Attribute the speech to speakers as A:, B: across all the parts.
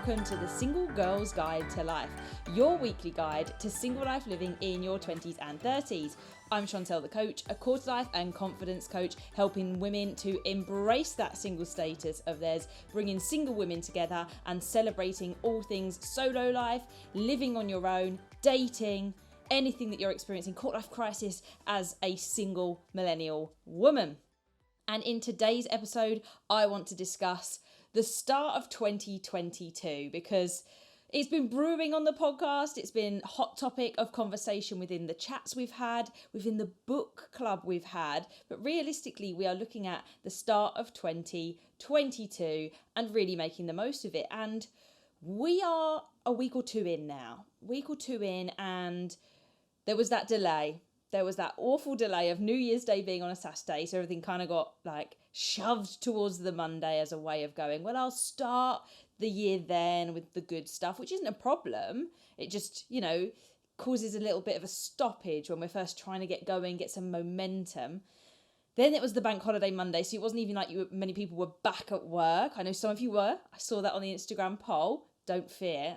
A: welcome to the Single Girl's Guide to Life, your weekly guide to single life living in your 20s and 30s. I'm Chantelle the coach, a quarter life and confidence coach, helping women to embrace that single status of theirs, bringing single women together and celebrating all things solo life, living on your own, dating, anything that you're experiencing, quarter life crisis as a single millennial woman. And in today's episode, I want to discuss the start of 2022 because it's been brewing on the podcast. It's been a hot topic of conversation within the chats we've had, within the book club we've had. But realistically, we are looking at the start of 2022 and really making the most of it. And we are a week or two in now, and there was that delay. There was that awful delay of New Year's Day being on a Saturday. So everything kind of got shoved towards the Monday as a way of going, well, I'll start the year then with the good stuff, which isn't a problem. It just, causes a little bit of a stoppage when we're first trying to get going, get some momentum. Then it was the bank holiday Monday. So it wasn't even like many people were back at work. I know some of you were. I saw that on the Instagram poll. Don't fear.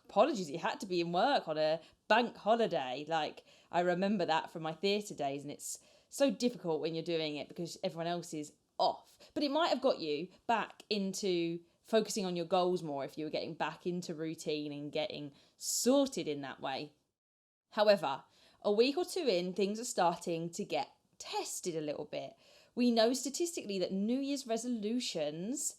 A: Apologies, you had to be in work on a bank holiday. I remember that from my theatre days, and it's so difficult when you're doing it because everyone else is off. But it might have got you back into focusing on your goals more if you were getting back into routine and getting sorted in that way. However, a week or two in, things are starting to get tested a little bit. We know statistically that New Year's resolutions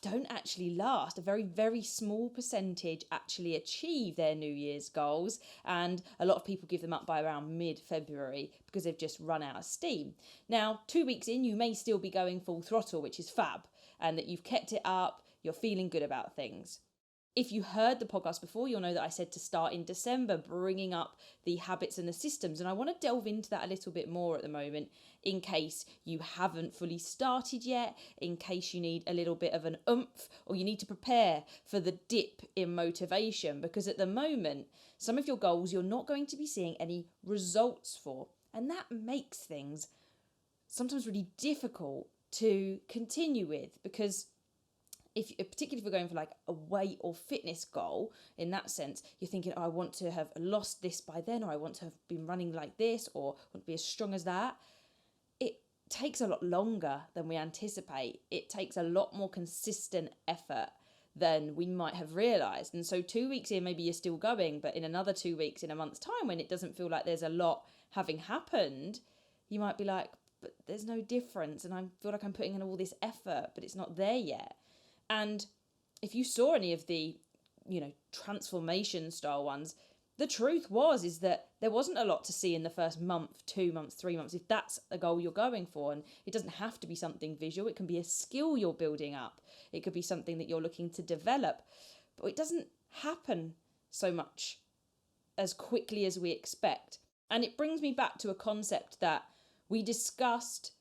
A: don't actually last. A very, very small percentage actually achieve their New Year's goals, and a lot of people give them up by around mid-February because they've just run out of steam. Now, 2 weeks in, you may still be going full throttle, which is fab, and that you've kept it up, you're feeling good about things. If you heard the podcast before, you'll know that I said to start in December, bringing up the habits and the systems. And I want to delve into that a little bit more at the moment in case you haven't fully started yet, in case you need a little bit of an oomph or you need to prepare for the dip in motivation. Because at the moment, some of your goals you're not going to be seeing any results for. And that makes things sometimes really difficult to continue with because particularly if we're going for a weight or fitness goal, in that sense, you're thinking, I want to have lost this by then, or I want to have been running like this, or want to be as strong as that. It takes a lot longer than we anticipate. It takes a lot more consistent effort than we might have realised. And so 2 weeks in, maybe you're still going, but in another 2 weeks, in a month's time, when it doesn't feel like there's a lot having happened, you might be like, but there's no difference. And I feel like I'm putting in all this effort, but it's not there yet. And if you saw any of the, transformation style ones, the truth is that there wasn't a lot to see in the first month, 2 months, 3 months, if that's a goal you're going for. And it doesn't have to be something visual. It can be a skill you're building up. It could be something that you're looking to develop. But it doesn't happen so much as quickly as we expect. And it brings me back to a concept that we discussed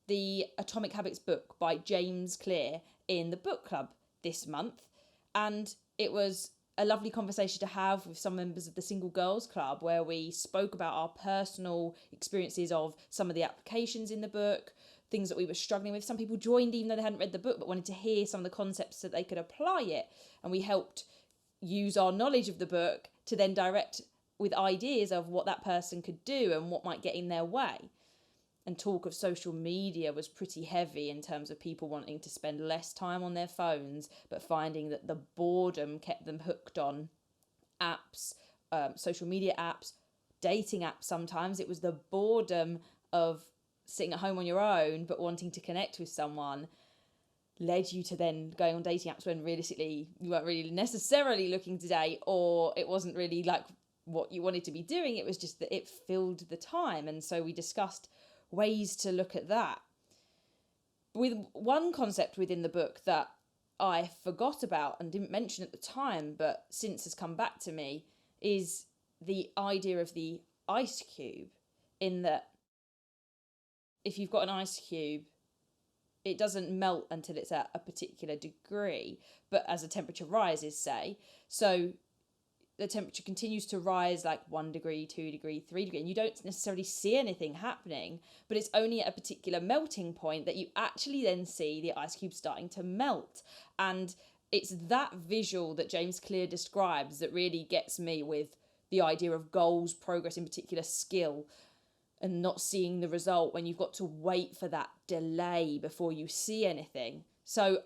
A: the Atomic Habits book by James Clear in the book club this month, and it was a lovely conversation to have with some members of the Single Girls Club where we spoke about our personal experiences of some of the applications in the book, things that we were struggling with. Some people joined even though they hadn't read the book but wanted to hear some of the concepts so they could apply it, and we helped use our knowledge of the book to then direct with ideas of what that person could do and what might get in their way. And talk of social media was pretty heavy in terms of people wanting to spend less time on their phones, but finding that the boredom kept them hooked on apps, social media apps, dating apps sometimes. It was the boredom of sitting at home on your own, but wanting to connect with someone led you to then going on dating apps when realistically you weren't really necessarily looking to date, or it wasn't really what you wanted to be doing. It was just that it filled the time. And so we discussed ways to look at that. With one concept within the book that I forgot about and didn't mention at the time, but since has come back to me, is the idea of the ice cube, in that if you've got an ice cube, it doesn't melt until it's at a particular degree, but as the temperature rises, say, so the temperature continues to rise 1 degree, 2 degree, 3 degree, and you don't necessarily see anything happening, but it's only at a particular melting point that you actually then see the ice cube starting to melt. And it's that visual that James Clear describes that really gets me with the idea of goals, progress, in particular skill, and not seeing the result when you've got to wait for that delay before you see anything. So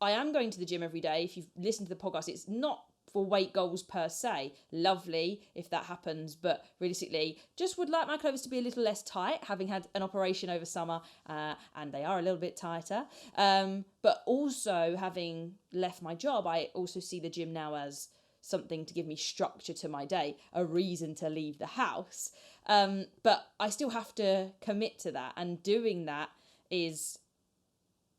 A: I am going to the gym every day. If you've listened to the podcast, it's not for weight goals per se. Lovely if that happens, but realistically, just would like my clothes to be a little less tight, having had an operation over summer, and they are a little bit tighter. But also, having left my job, I also see the gym now as something to give me structure to my day, a reason to leave the house. But I still have to commit to that, and doing that is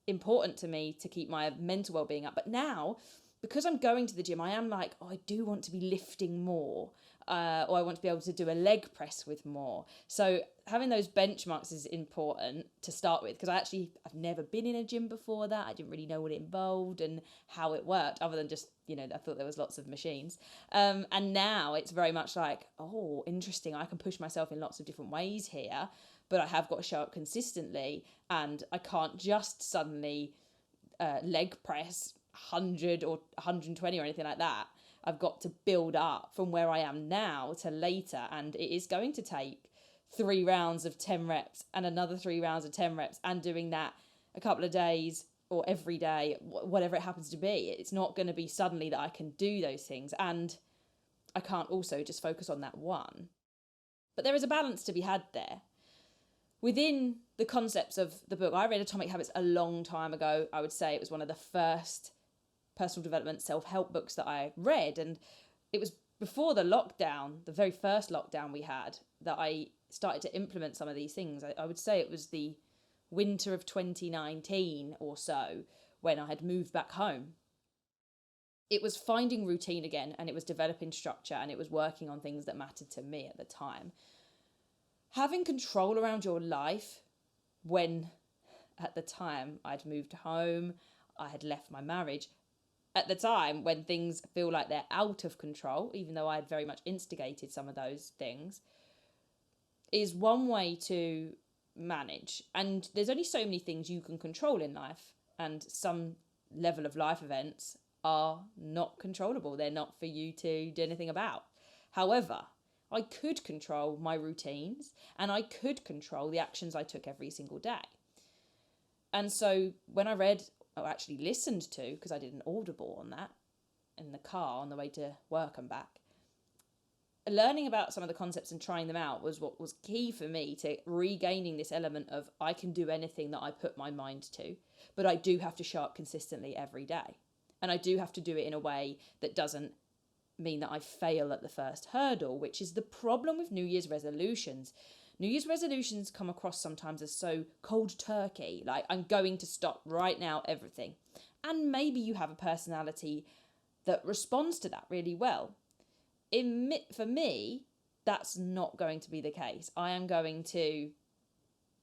A: important to me to keep my mental well-being up. But now, because I'm going to the gym, I am like, oh, I do want to be lifting more, or I want to be able to do a leg press with more. So having those benchmarks is important to start with, because I've never been in a gym before that. I didn't really know what it involved and how it worked, other than just, I thought there was lots of machines. And now it's very much like, oh, interesting. I can push myself in lots of different ways here, but I have got to show up consistently, and I can't just suddenly leg press 100 or 120 or anything like that. I've got to build up from where I am now to later, and it is going to take 3 rounds of 10 reps and another 3 rounds of 10 reps, and doing that a couple of days or every day, whatever it happens to be. It's not going to be suddenly that I can do those things, and I can't also just focus on that one. But there is a balance to be had there. Within the concepts of the book, I read Atomic Habits a long time ago. I would say it was one of the first personal development self-help books that I read, and it was before the lockdown, the very first lockdown we had, that I started to implement some of these things. I would say it was the winter of 2019 or so, when I had moved back home. It was finding routine again, and it was developing structure, and it was working on things that mattered to me at the time. Having control around your life when, at the time, I'd moved home, I had left my marriage, at the time when things feel like they're out of control, even though I had very much instigated some of those things, is one way to manage. And there's only so many things you can control in life, and some level of life events are not controllable. They're not for you to do anything about. However, I could control my routines, and I could control the actions I took every single day. And so when I read, or actually listened to, because I did an audible on that in the car on the way to work and back, learning about some of the concepts and trying them out was what was key for me to regaining this element of I can do anything that I put my mind to, but I do have to show up consistently every day. And I do have to do it in a way that doesn't mean that I fail at the first hurdle, which is the problem with New Year's resolutions. New Year's resolutions come across sometimes as so cold turkey, like I'm going to stop right now everything. And maybe you have a personality that responds to that really well. For me, that's not going to be the case. I am going to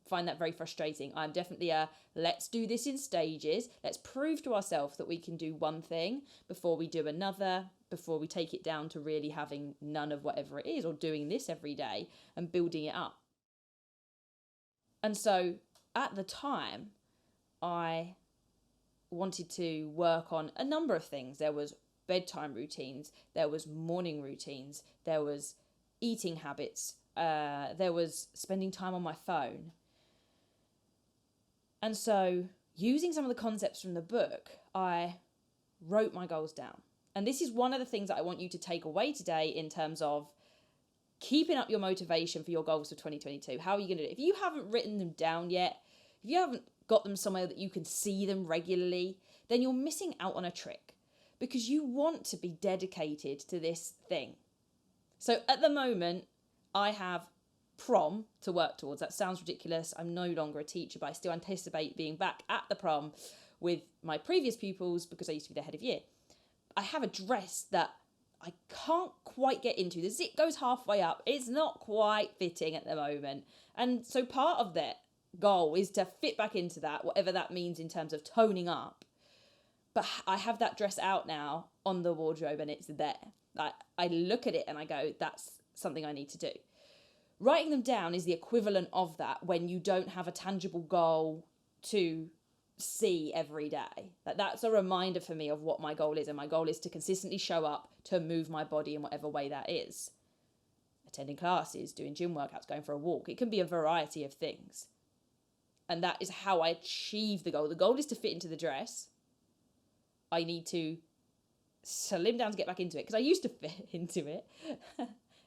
A: find that very frustrating. I'm definitely let's do this in stages. Let's prove to ourselves that we can do one thing before we do another, before we take it down to really having none of whatever it is, or doing this every day and building it up. And so at the time, I wanted to work on a number of things. There was bedtime routines, there was morning routines, there was eating habits, there was spending time on my phone. And so using some of the concepts from the book, I wrote my goals down. And this is one of the things that I want you to take away today in terms of keeping up your motivation for your goals for 2022. How are you going to do it? If you haven't written them down yet, if you haven't got them somewhere that you can see them regularly, then you're missing out on a trick, because you want to be dedicated to this thing. So at the moment, I have prom to work towards. That sounds ridiculous. I'm no longer a teacher, but I still anticipate being back at the prom with my previous pupils because I used to be their head of year. I have a dress that I can't quite get into. The zip goes halfway up. It's not quite fitting at the moment. And so part of that goal is to fit back into that, whatever that means in terms of toning up. But I have that dress out now on the wardrobe, and it's there. Like, I look at it and I go, that's something I need to do. Writing them down is the equivalent of that when you don't have a tangible goal to see every day. That's a reminder for me of what my goal is. And my goal is to consistently show up to move my body in whatever way that is. Attending classes, doing gym workouts, going for a walk. It can be a variety of things. And that is how I achieve the goal. The goal is to fit into the dress. I need to slim down to get back into it, because I used to fit into it.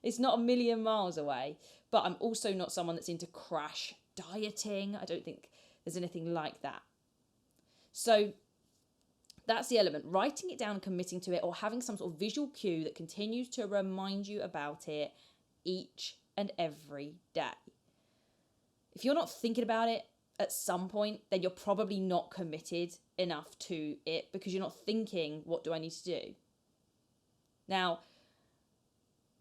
A: It's not a million miles away. But I'm also not someone that's into crash dieting. I don't think there's anything like that. So that's the element. Writing it down, committing to it, or having some sort of visual cue that continues to remind you about it each and every day. If you're not thinking about it at some point, then you're probably not committed enough to it, because you're not thinking, what do I need to do? Now,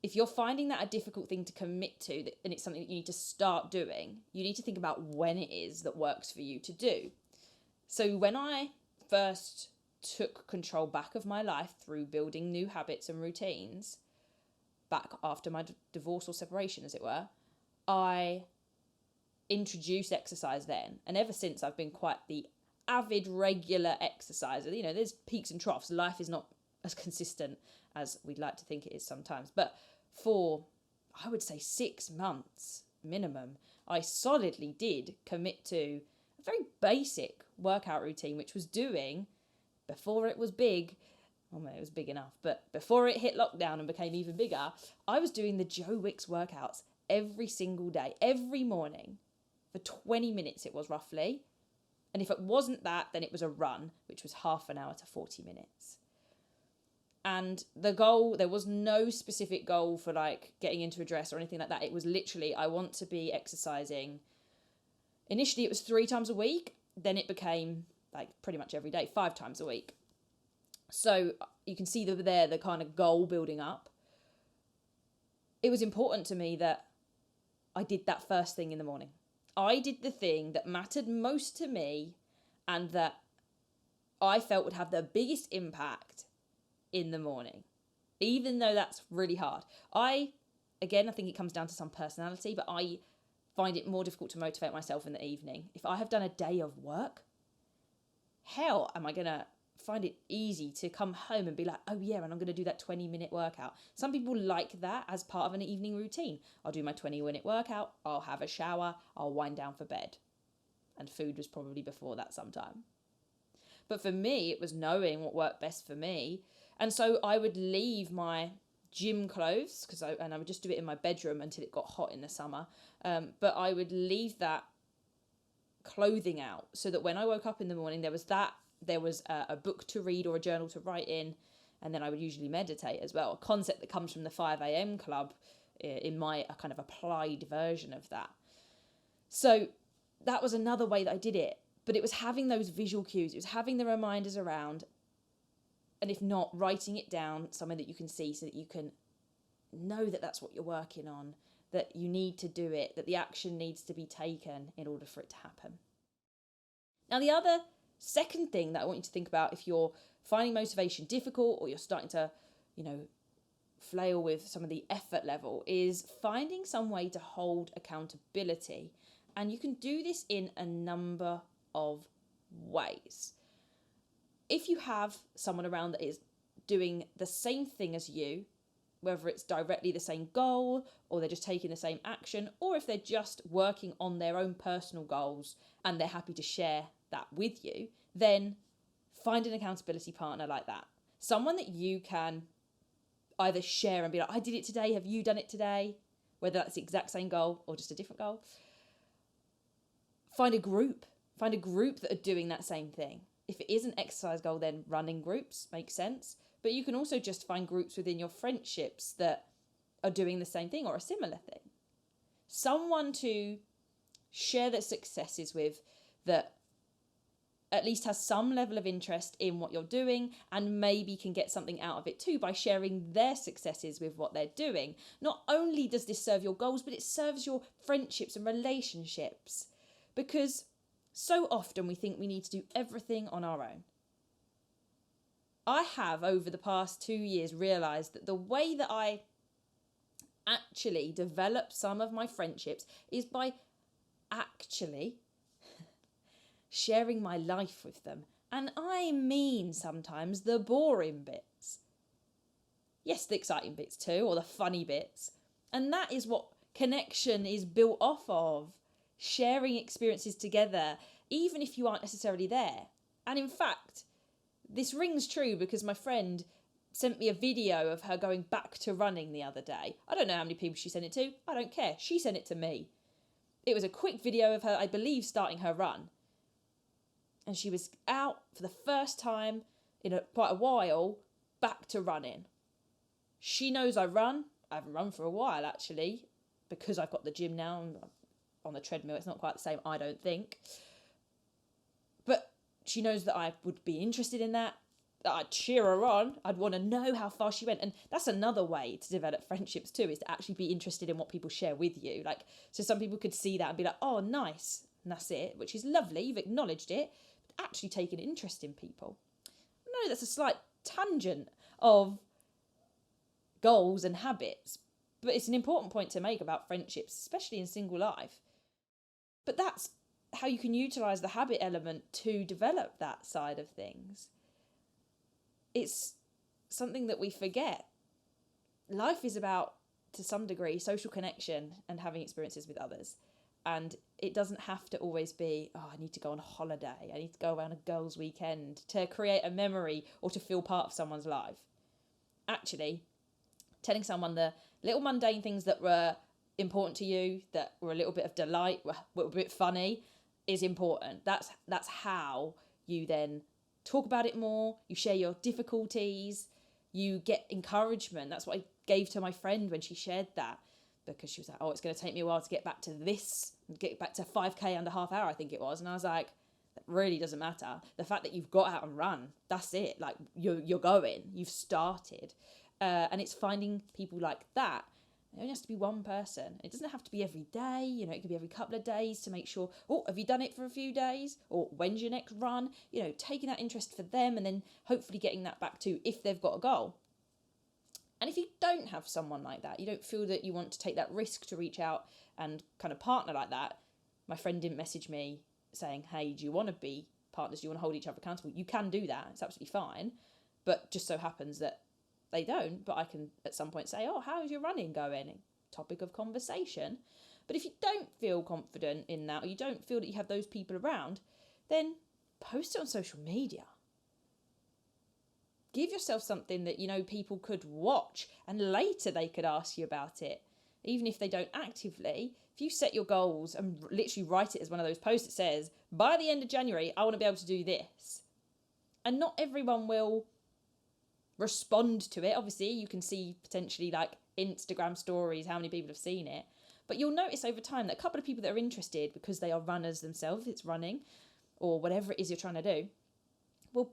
A: if you're finding that a difficult thing to commit to, and it's something that you need to start doing, you need to think about when it is that works for you to do. So when I first took control back of my life through building new habits and routines, back after my divorce or separation, as it were, I introduced exercise then. And ever since, I've been quite the avid, regular exerciser. You know, there's peaks and troughs. Life is not as consistent as we'd like to think it is sometimes. But for, I would say, 6 months minimum, I solidly did commit to a very basic workout routine, which was doing, before it was big, well, it was big enough, but before it hit lockdown and became even bigger, I was doing the Joe Wicks workouts every single day, every morning, for 20 minutes it was roughly. And if it wasn't that, then it was a run, which was half an hour to 40 minutes. And the goal, there was no specific goal for like getting into a dress or anything like that. It was literally, I want to be exercising. Initially it was 3 times a week. Then it became like pretty much every day, 5 times a week. So you can see the kind of goal building up. It was important to me that I did that first thing in the morning. I did the thing that mattered most to me and that I felt would have the biggest impact in the morning, even though that's really hard. I think it comes down to some personality, but I find it more difficult to motivate myself in the evening. If I have done a day of work, hell, am I going to find it easy to come home and be like, oh yeah, and I'm going to do that 20-minute workout. Some people like that as part of an evening routine. I'll do my 20-minute workout, I'll have a shower, I'll wind down for bed. And food was probably before that sometime. But for me, it was knowing what worked best for me. And so I would leave my gym clothes, and I would just do it in my bedroom until it got hot in the summer. But I would leave that clothing out so that when I woke up in the morning, there was a book to read or a journal to write in, and then I would usually meditate as well, a concept that comes from the 5 a.m. club in my kind of applied version of that. So that was another way that I did it, but it was having those visual cues, it was having the reminders around, and if not, writing it down somewhere that you can see so that you can know that that's what you're working on, that you need to do it, that the action needs to be taken in order for it to happen. Now, the other second thing that I want you to think about if you're finding motivation difficult or you're starting to, flail with some of the effort level is finding some way to hold accountability. And you can do this in a number of ways. If you have someone around that is doing the same thing as you, whether it's directly the same goal or they're just taking the same action, or if they're just working on their own personal goals and they're happy to share that with you, then find an accountability partner like that. Someone that you can either share and be like, I did it today, have you done it today? Whether that's the exact same goal or just a different goal. Find a group that are doing that same thing. If it is an exercise goal, then running groups makes sense. But you can also just find groups within your friendships that are doing the same thing or a similar thing. Someone to share their successes with that at least has some level of interest in what you're doing and maybe can get something out of it too by sharing their successes with what they're doing. Not only does this serve your goals, but it serves your friendships and relationships. Because so often we think we need to do everything on our own. I have, over the past 2 years, realised that the way that I actually develop some of my friendships is by actually sharing my life with them. And I mean sometimes the boring bits. Yes, the exciting bits too, or the funny bits. And that is what connection is built off of. Sharing experiences together, even if you aren't necessarily there. And in fact, this rings true because my friend sent me a video of her going back to running the other day. I don't know how many people she sent it to. I don't care. She sent it to me. It was a quick video of her, I believe, starting her run. And she was out for the first time in quite a while, back to running. She knows I run. I haven't run for a while, actually, because I've got the gym now and on the treadmill. It's not quite the same, I don't think. But she knows that I would be interested in that I'd cheer her on. I'd want to know how far she went. And that's another way to develop friendships too, is to actually be interested in what people share with you. Like, so some people could see that and be like, oh, nice. And that's it, which is lovely. You've acknowledged it, but actually taking an interest in people. No, that's a slight tangent of goals and habits, but it's an important point to make about friendships, especially in single life. But that's how you can utilize the habit element to develop that side of things. It's something that we forget. Life is about, to some degree, social connection and having experiences with others. And it doesn't have to always be, oh, I need to go on a holiday, I need to go around a girls' weekend to create a memory or to feel part of someone's life. Actually, telling someone the little mundane things that were important to you, that were a little bit of delight, were a bit funny, is important. That's how you then talk about it more, you share your difficulties, you get encouragement. That's what I gave to my friend when she shared that, because she was like, oh, it's going to take me a while to get back to this, get back to 5k under half hour, I think it was. And I was like, that really doesn't matter. The fact that you've got out and run, that's it. Like, you're going, you've started. And it's finding people like that. It only has to be one person. It doesn't have to be every day. You know, it could be every couple of days to make sure, oh, have you done it for a few days? Or when's your next run? You know, taking that interest for them and then hopefully getting that back to if they've got a goal. And if you don't have someone like that, you don't feel that you want to take that risk to reach out and kind of partner like that. My friend didn't message me saying, hey, do you want to be partners? Do you want to hold each other accountable? You can do that. It's absolutely fine. But just so happens that they don't, but I can at some point say, oh, how's your running going? Topic of conversation. But if you don't feel confident in that, or you don't feel that you have those people around, then post it on social media. Give yourself something that, you know, people could watch and later they could ask you about it. Even if they don't actively, if you set your goals and literally write it as one of those posts that says, by the end of January, I want to be able to do this. And not everyone will respond to it. Obviously, you can see potentially like Instagram stories, how many people have seen it. But you'll notice over time that a couple of people that are interested because they are runners themselves, it's running, or whatever it is you're trying to do, will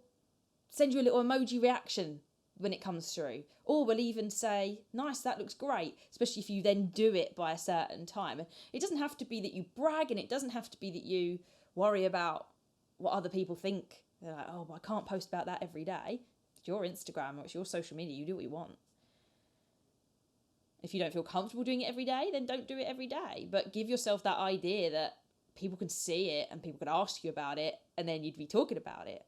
A: send you a little emoji reaction when it comes through. Or will even say, nice, that looks great, especially if you then do it by a certain time. It doesn't have to be that you brag, and it doesn't have to be that you worry about what other people think. They're like, oh, I can't post about that every day. It's your Instagram or it's your social media. You do what you want. If you don't feel comfortable doing it every day, then don't do it every day. But give yourself that idea that people can see it and people can ask you about it, and then you'd be talking about it.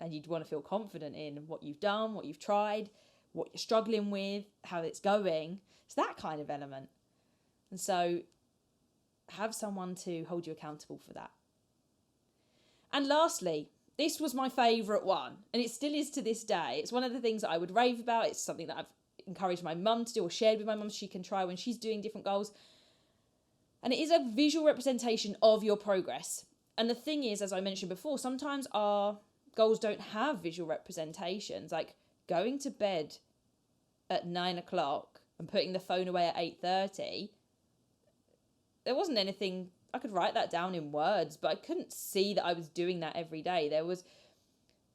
A: And you'd want to feel confident in what you've done, what you've tried, what you're struggling with, how it's going. It's that kind of element. And so have someone to hold you accountable for that. And lastly, this was my favourite one, and it still is to this day. It's one of the things that I would rave about. It's something that I've encouraged my mum to do, or shared with my mum so she can try when she's doing different goals. And it is a visual representation of your progress. And the thing is, as I mentioned before, sometimes our goals don't have visual representations. Like going to bed at 9 o'clock and putting the phone away at 8:30. There wasn't anything, I could write that down in words, but I couldn't see that I was doing that every day.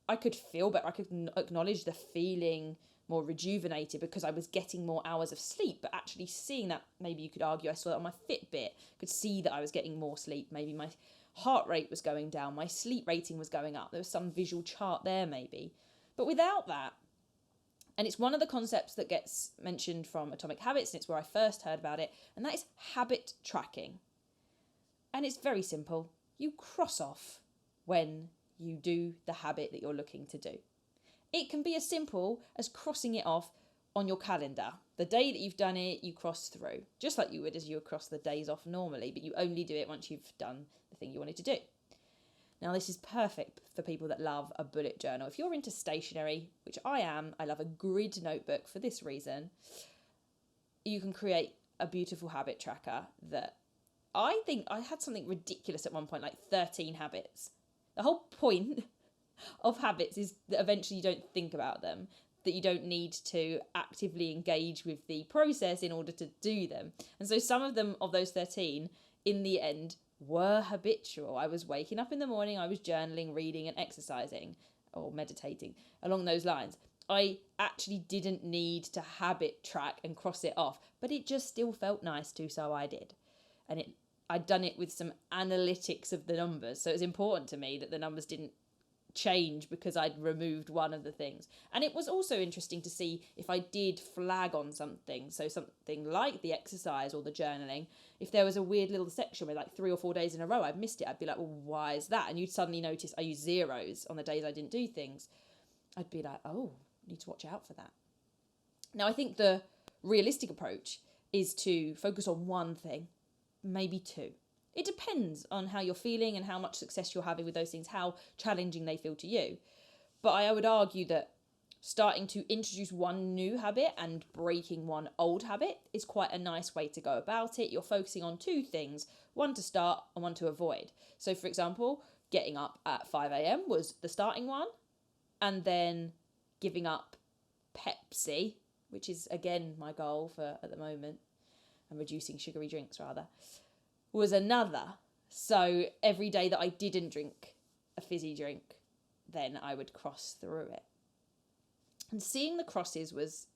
A: I could feel better. I could acknowledge the feeling more rejuvenated because I was getting more hours of sleep. But actually seeing that, maybe you could argue, I saw that on my Fitbit, could see that I was getting more sleep. Maybe my heart rate was going down, my sleep rating was going up. There was some visual chart there maybe. But without that, and it's one of the concepts that gets mentioned from Atomic Habits, and it's where I first heard about it, and that is habit tracking. And it's very simple. You cross off when you do the habit that you're looking to do. It can be as simple as crossing it off on your calendar. The day that you've done it, you cross through, just like you would as you would cross the days off normally, but you only do it once you've done the thing you wanted to do. Now, this is perfect for people that love a bullet journal. If you're into stationery, which I am, I love a grid notebook for this reason. You can create a beautiful habit tracker that I think I had something ridiculous at one point, like 13 habits. The whole point of habits is that eventually you don't think about them, that you don't need to actively engage with the process in order to do them. And so some of them, of those 13, in the end, were habitual. I was waking up in the morning, I was journaling, reading and exercising or meditating along those lines. I actually didn't need to habit track and cross it off, but it just still felt nice to, so I did. And I'd done it with some analytics of the numbers, so it was important to me that the numbers didn't change because I'd removed one of the things. And it was also interesting to see if I did flag on something, so something like the exercise or the journaling, if there was a weird little section where like 3 or 4 days in a row I'd missed it, I'd be like, well, why is that? And you'd suddenly notice I used zeros on the days I didn't do things. I'd be like, oh, need to watch out for that. Now, I think the realistic approach is to focus on one thing, maybe two. It depends on how you're feeling and how much success you're having with those things, how challenging they feel to you. But I would argue that starting to introduce one new habit and breaking one old habit is quite a nice way to go about it. You're focusing on two things, one to start and one to avoid. So, for example, getting up at 5 a.m. was the starting one, and then giving up Pepsi, which is, again, my goal for at the moment, and reducing sugary drinks, rather, was another. So every day that I didn't drink a fizzy drink, then I would cross through it. And seeing the crosses was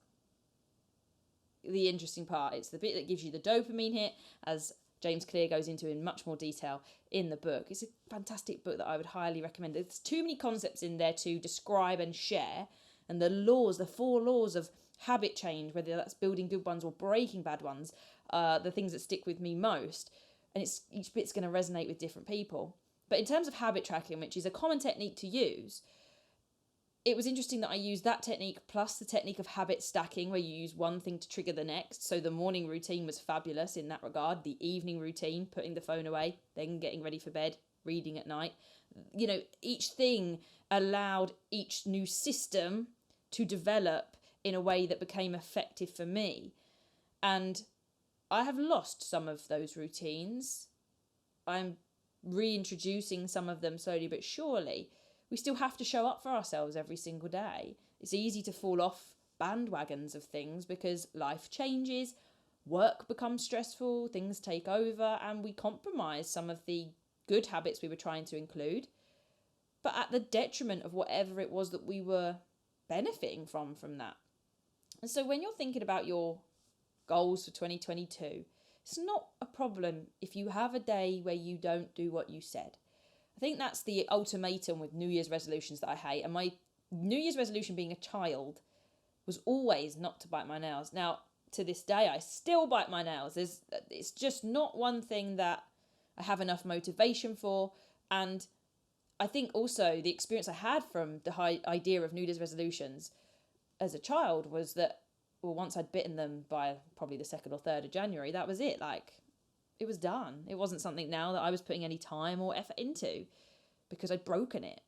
A: the interesting part. It's the bit that gives you the dopamine hit, as James Clear goes into in much more detail in the book. It's a fantastic book that I would highly recommend. There's too many concepts in there to describe and share. And the laws, the 4 laws of habit change, whether that's building good ones or breaking bad ones, the things that stick with me most. And each bit's going to resonate with different people. But in terms of habit tracking, which is a common technique to use, it was interesting that I used that technique plus the technique of habit stacking, where you use one thing to trigger the next. So the morning routine was fabulous in that regard. The evening routine, putting the phone away, then getting ready for bed, reading at night. You know, each thing allowed each new system to develop in a way that became effective for me. And I have lost some of those routines. I'm reintroducing some of them slowly but surely. We still have to show up for ourselves every single day. It's easy to fall off bandwagons of things because life changes, work becomes stressful, things take over, and we compromise some of the good habits we were trying to include, but at the detriment of whatever it was that we were benefiting from that. And so when you're thinking about your goals for 2022, it's not a problem if you have a day where you don't do what you said. I think that's the ultimatum with New Year's resolutions that I hate. And my New Year's resolution being a child was always not to bite my nails. Now, to this day, I still bite my nails. It's just not one thing that I have enough motivation for. And I think also the experience I had from the idea of New Year's resolutions as a child was that, well, once I'd bitten them by probably the 2nd or 3rd of January, that was it. Like, it was done. It wasn't something now that I was putting any time or effort into because I'd broken it.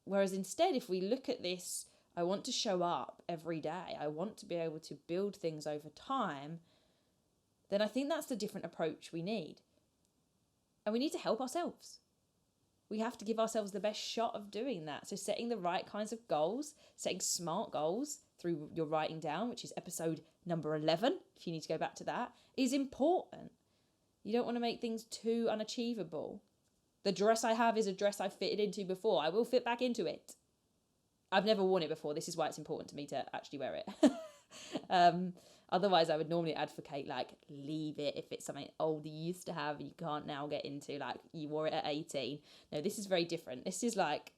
A: Whereas instead, if we look at this, I want to show up every day, I want to be able to build things over time, then I think that's the different approach we need. And we need to help ourselves. We have to give ourselves the best shot of doing that. So setting the right kinds of goals, setting smart goals through your writing down, which is episode number 11, if you need to go back to that, is important. You don't want to make things too unachievable. The dress I have is a dress I've fitted into before. I will fit back into it. I've never worn it before. This is why it's important to me to actually wear it. Otherwise, I would normally advocate, like, leave it if it's something old you used to have and you can't now get into, like, you wore it at 18. No, this is very different. This is like,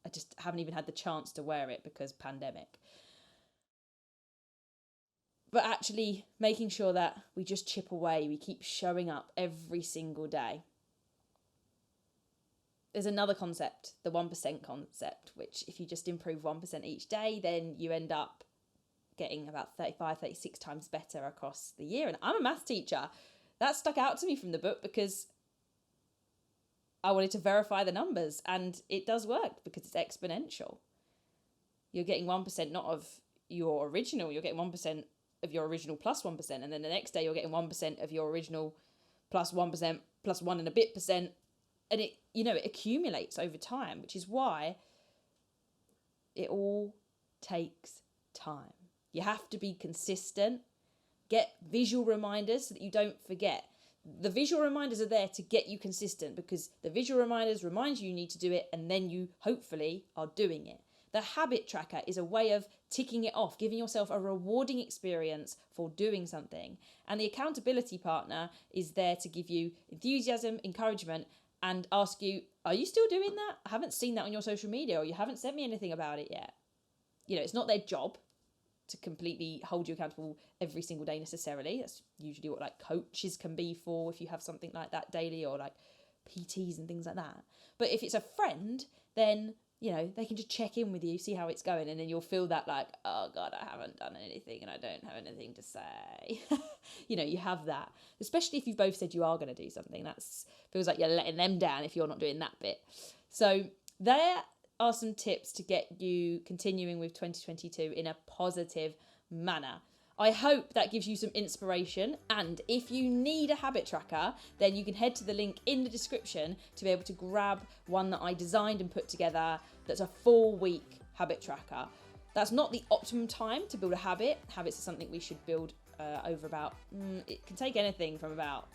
A: I just haven't even had the chance to wear it because pandemic. But actually making sure that we just chip away, we keep showing up every single day. there's another concept, the 1% concept, which if you just improve 1% each day, then you end up getting about 35, 36 times better across the year. And I'm a math teacher. That stuck out to me from the book because I wanted to verify the numbers, and it does work because it's exponential. You're getting 1% not of your original, you're getting 1% of your original plus 1%, and then the next day you're getting 1% of your original plus 1% plus 1 and a bit percent, and it accumulates over time, which is why it all takes time. You have to be consistent. Get visual reminders so that you don't forget. The visual reminders are there to get you consistent, because the visual reminders remind you need to do it, and then you hopefully are doing it. The habit tracker is a way of ticking it off, giving yourself a rewarding experience for doing something. And the accountability partner is there to give you enthusiasm, encouragement, and ask you, are you still doing that? I haven't seen that on your social media, or you haven't sent me anything about it yet. It's not their job to completely hold you accountable every single day necessarily. That's usually what like coaches can be for, if you have something like that daily, or like PTs and things like that. But if it's a friend, then they can just check in with you, see how it's going, and then you'll feel that like, oh God, I haven't done anything and I don't have anything to say. You have that, especially if you've both said you are going to do something. That feels like you're letting them down if you're not doing that bit. So there are some tips to get you continuing with 2022 in a positive manner. I hope that gives you some inspiration, and if you need a habit tracker, then you can head to the link in the description to be able to grab one that I designed and put together that's a 4-week habit tracker. That's not the optimum time to build a habit. Habits are something we should build over about, it can take anything from about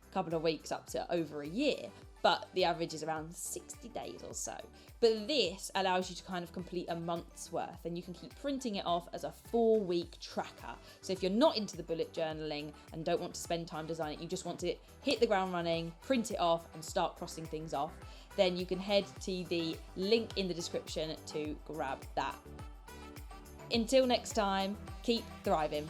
A: a couple of weeks up to over a year, but the average is around 60 days or so. But this allows you to kind of complete a month's worth, and you can keep printing it off as a 4-week tracker. So if you're not into the bullet journaling and don't want to spend time designing it, you just want to hit the ground running, print it off and start crossing things off, then you can head to the link in the description to grab that. Until next time, keep thriving.